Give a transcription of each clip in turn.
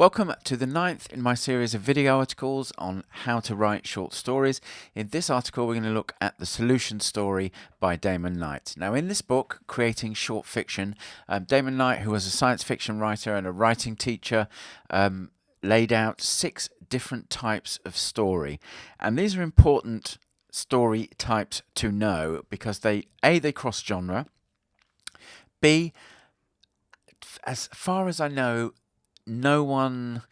Welcome to the 9th in my series of video articles on how to write short stories. In this article we're going to look at The Solution Story by Damon Knight. Now in this book, Creating Short Fiction, Damon Knight, who was a science fiction writer and a writing teacher, laid out 6 different types of story. And these are important story types to know because they cross genre, B, as far as I know, no one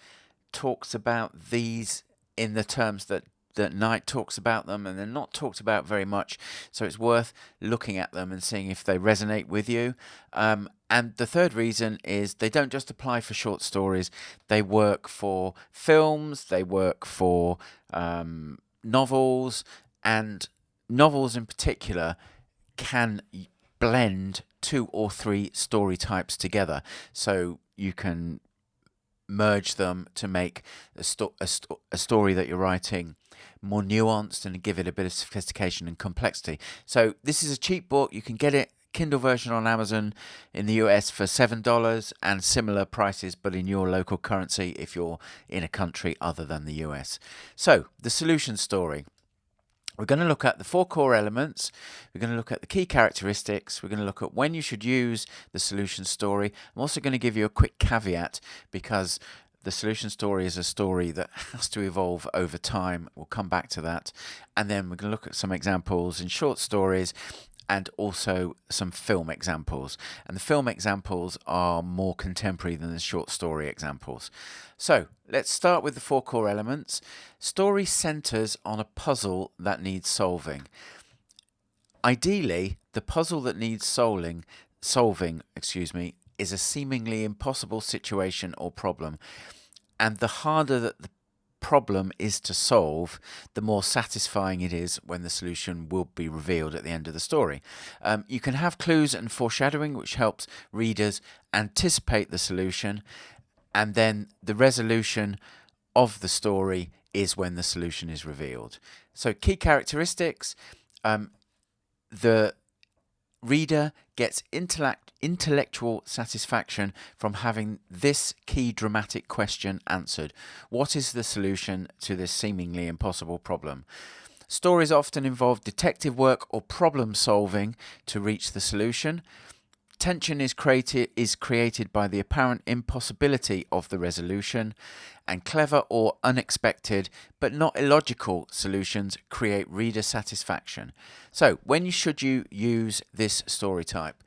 talks about these in the terms that Knight talks about them, and they're not talked about very much, so it's worth looking at them and seeing if they resonate with you. And the third reason is they don't just apply for short stories, they work for films, they work for novels, and novels in particular can blend 2 or 3 story types together, so you can merge them to make a story that you're writing more nuanced and give it a bit of sophistication and complexity. So this is a cheap book. You can get it Kindle version on Amazon in the US for $7 and similar prices, but in your local currency if you're in a country other than the US. So the solution story. We're going to look at the 4 core elements, we're going to look at the key characteristics, we're going to look at when you should use the solution story. I'm also going to give you a quick caveat because the solution story is a story that has to evolve over time. We'll come back to that. And then we're going to look at some examples in short stories and also some film examples. And the film examples are more contemporary than the short story examples. So let's start with the 4 core elements. Story centers on a puzzle that needs solving. Ideally, the puzzle that needs solving, is a seemingly impossible situation or problem. And the harder that the problem is to solve, the more satisfying it is when the solution will be revealed at the end of the story. You can have clues and foreshadowing, which helps readers anticipate the solution, and then the resolution of the story is when the solution is revealed. So key characteristics, the reader gets intellectual satisfaction from having this key dramatic question answered. What is the solution to this seemingly impossible problem? Stories often involve detective work or problem solving to reach the solution. Tension is created by the apparent impossibility of the resolution, and clever or unexpected but not illogical solutions create reader satisfaction. So when should you use this story type?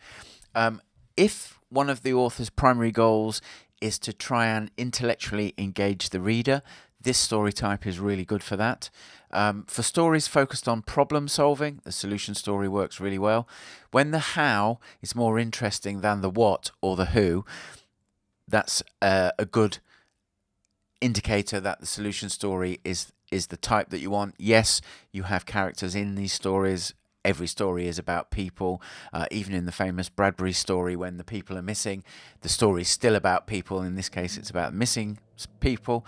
If one of the author's primary goals is to try and intellectually engage the reader, this story type is really good for that. For stories focused on problem solving, the solution story works really well. When the how is more interesting than the what or the who, that's a good indicator that the solution story is the type that you want. Yes, you have characters in these stories. Every story is about people. Even in the famous Bradbury story, when the people are missing, the story is still about people. In this case, it's about missing people.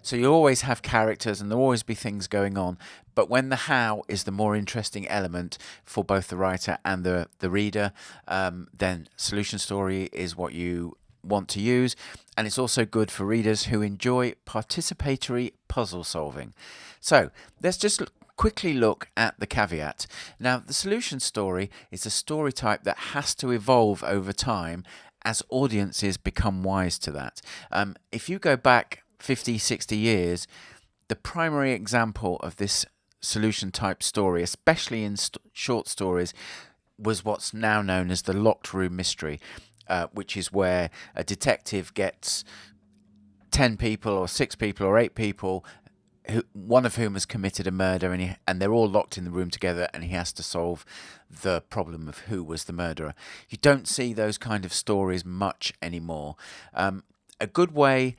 So you always have characters and there'll always be things going on. But when the how is the more interesting element for both the writer and the reader, then solution story is what you want to use. And it's also good for readers who enjoy participatory puzzle solving. So let's just quickly look at the caveat. Now, the solution story is a story type that has to evolve over time as audiences become wise to that. If you go back 50, 60 years, the primary example of this solution type story, especially in short stories, was what's now known as the locked room mystery, which is where a detective gets 10 people or 6 people or 8 people, one of whom has committed a murder, and they're all locked in the room together, and he has to solve the problem of who was the murderer. You don't see those kind of stories much anymore. A good way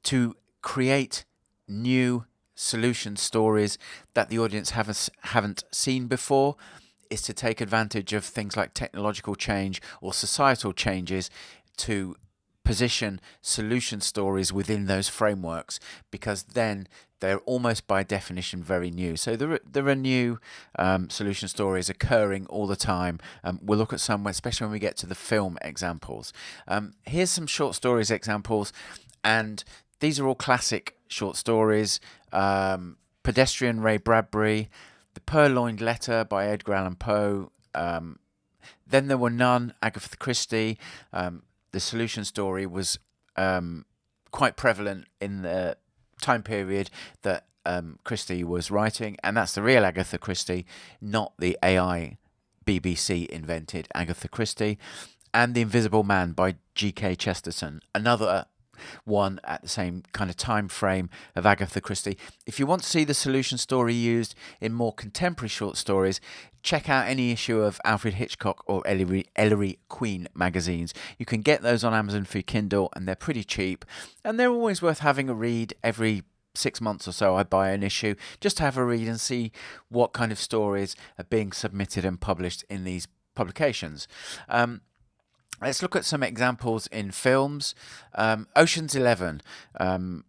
to create new solution stories that the audience haven't seen before is to take advantage of things like technological change or societal changes to position solution stories within those frameworks, because then they're almost by definition very new. So there are new solution stories occurring all the time. We'll look at some, especially when we get to the film examples. Here's some short stories examples, And these are all classic short stories. Pedestrian, Ray Bradbury, The Purloined Letter by Edgar Allan Poe, Then There Were None, Agatha Christie. The solution story was quite prevalent in the time period that Christie was writing, and that's the real Agatha Christie, not the AI BBC invented Agatha Christie. And The Invisible Man by G.K. Chesterton, another one at the same kind of time frame of Agatha Christie. If you want to see the solution story used in more contemporary short stories, check out any issue of Alfred Hitchcock or Ellery Queen magazines. You can get those on Amazon for your Kindle, and they're pretty cheap, and they're always worth having a read. Every 6 months or so I buy an issue just to have a read and see what kind of stories are being submitted and published in these publications. Let's look at some examples in films. Ocean's 11, and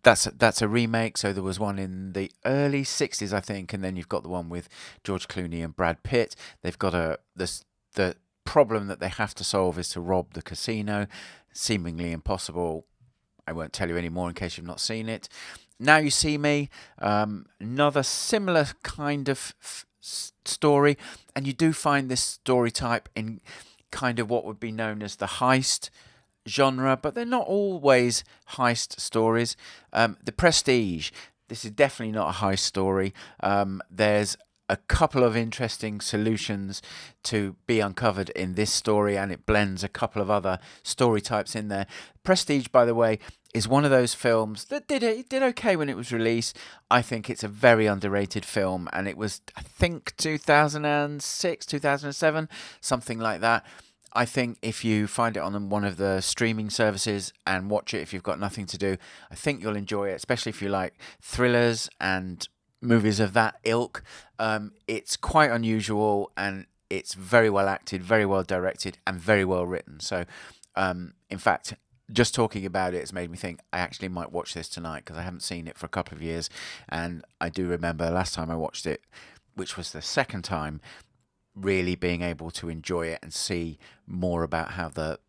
that's a remake. So there was one in the early 60s, I think, and then you've got the one with George Clooney and Brad Pitt. They've got the problem that they have to solve is to rob the casino. Seemingly impossible. I won't tell you any more in case you've not seen it. Now You See Me, another similar kind of story, and you do find this story type in kind of what would be known as the heist genre, but they're not always heist stories. The Prestige, this is definitely not a heist story. There's a couple of interesting solutions to be uncovered in this story, and it blends a couple of other story types in there. Prestige, by the way, is one of those films that did okay when it was released. I think it's a very underrated film, and it was, I think, 2006, 2007, something like that. I think if you find it on one of the streaming services and watch it if you've got nothing to do, I think you'll enjoy it, especially if you like thrillers and movies of that ilk. It's quite unusual, and it's very well acted, very well directed, and very well written. So, in fact, just talking about it has made me think I actually might watch this tonight, because I haven't seen it for a couple of years, and I do remember last time I watched it, which was the second time, really being able to enjoy it and see more about how the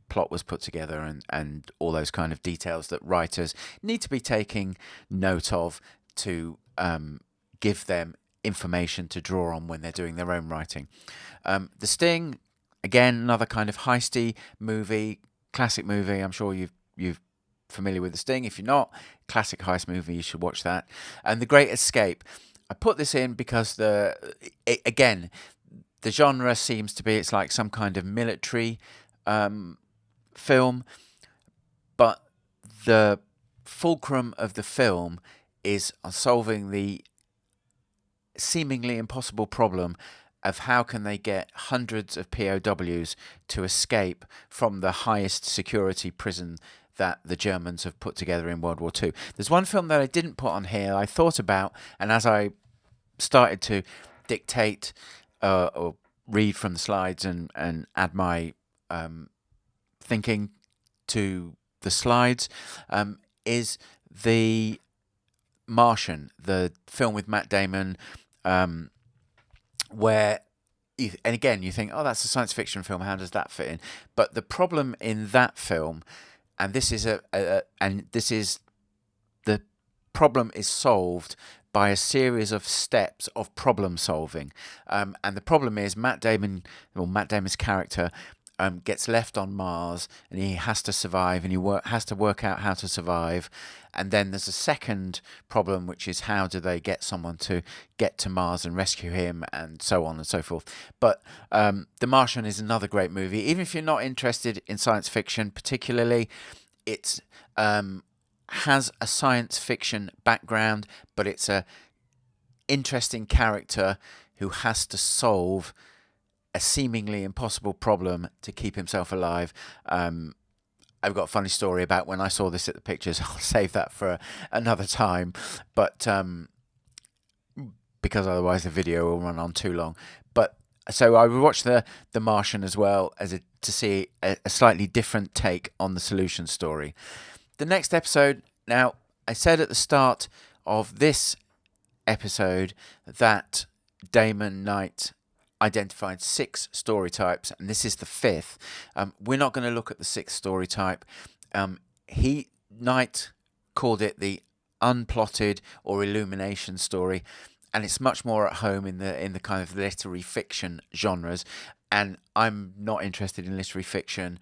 plot was put together and all those kind of details that writers need to be taking note of to give them information to draw on when they're doing their own writing. The Sting, again, another kind of heisty movie, classic movie. I'm sure you've familiar with The Sting. If you're not, classic heist movie, you should watch that. And The Great Escape. I put this in because again, the genre seems to be, it's like some kind of military film, but the fulcrum of the film is on solving the seemingly impossible problem of how can they get hundreds of POWs to escape from the highest security prison that the Germans have put together in World War II. There's one film that I didn't put on here, I thought about, and as I started to dictate or read from the slides and add my thinking to the slides, is The Martian, the film with Matt Damon, where, and again, you think, oh, that's a science fiction film, how does that fit in? But the problem in that film, and this is the problem is solved by a series of steps of problem solving, and the problem is Matt Damon's character gets left on Mars, and he has to survive, and he has to work out how to survive. And then there's a second problem, which is how do they get someone to get to Mars and rescue him, and so on and so forth. But The Martian is another great movie. Even if you're not interested in science fiction particularly, it has a science fiction background, but it's a interesting character who has to solve a seemingly impossible problem to keep himself alive. I've got a funny story about when I saw this at the pictures. I'll save that for another time, but because otherwise the video will run on too long. But so I would watch the Martian as well to see a slightly different take on the solution story. The next episode. Now, I said at the start of this episode that Damon Knight identified 6 story types, and this is the 5th. We're not going to look at the 6th story type. Knight called it the unplotted or illumination story, and it's much more at home in the kind of literary fiction genres. And I'm not interested in literary fiction.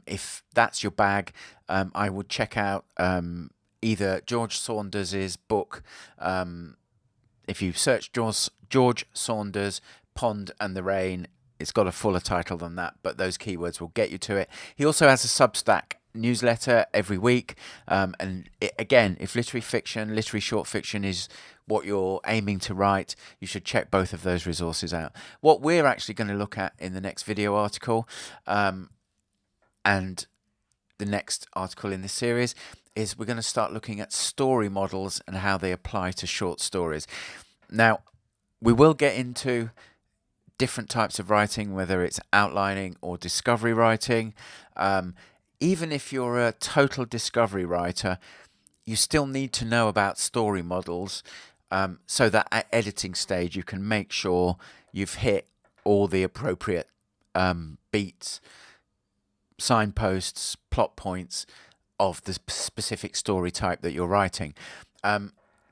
If that's your bag, I would check out either George Saunders's book. If you search George Saunders, Pond and the Rain, it's got a fuller title than that, but those keywords will get you to it. He also has a Substack newsletter every week. Again, if literary fiction, literary short fiction is what you're aiming to write, you should check both of those resources out. What we're actually going to look at in the next video article, and the next article in this series, is we're going to start looking at story models and how they apply to short stories. Now, we will get into different types of writing, whether it's outlining or discovery writing. Even if you're a total discovery writer, you still need to know about story models, so that at editing stage you can make sure you've hit all the appropriate beats, signposts, plot points of the specific story type that you're writing.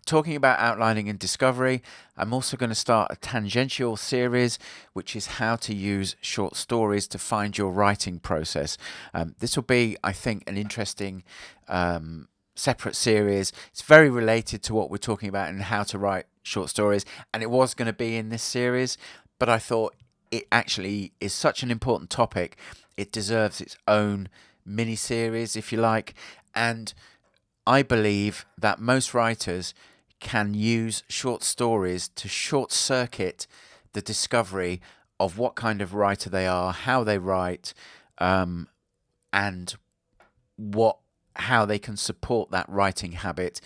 Talking about outlining and discovery, I'm also going to start a tangential series, which is how to use short stories to find your writing process. This will be, I think, an interesting separate series. It's very related to what we're talking about and how to write short stories, and it was going to be in this series, but I thought it actually is such an important topic, it deserves its own mini-series, if you like. And I believe that most writers can use short stories to short-circuit the discovery of what kind of writer they are, how they write, and how they can support that writing habit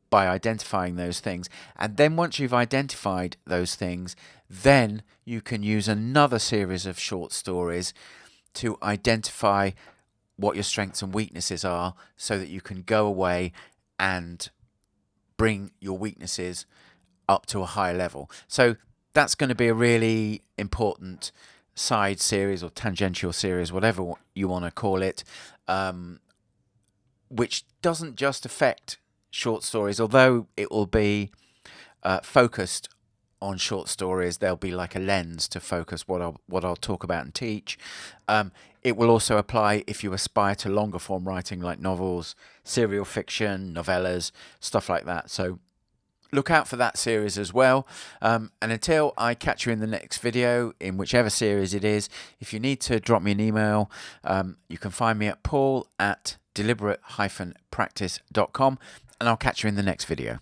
by identifying those things. And then once you've identified those things, then you can use another series of short stories to identify what your strengths and weaknesses are, so that you can go away and bring your weaknesses up to a higher level. So that's going to be a really important side series or tangential series, whatever you want to call it, which doesn't just affect short stories, although it will be focused on short stories. There'll be like a lens to focus what I'll talk about and teach. It will also apply if you aspire to longer form writing like novels, serial fiction, novellas, stuff like that. So look out for that series as well. And until I catch you in the next video, in whichever series it is, if you need to drop me an email, you can find me at paul@deliberate-practice.com, and I'll catch you in the next video.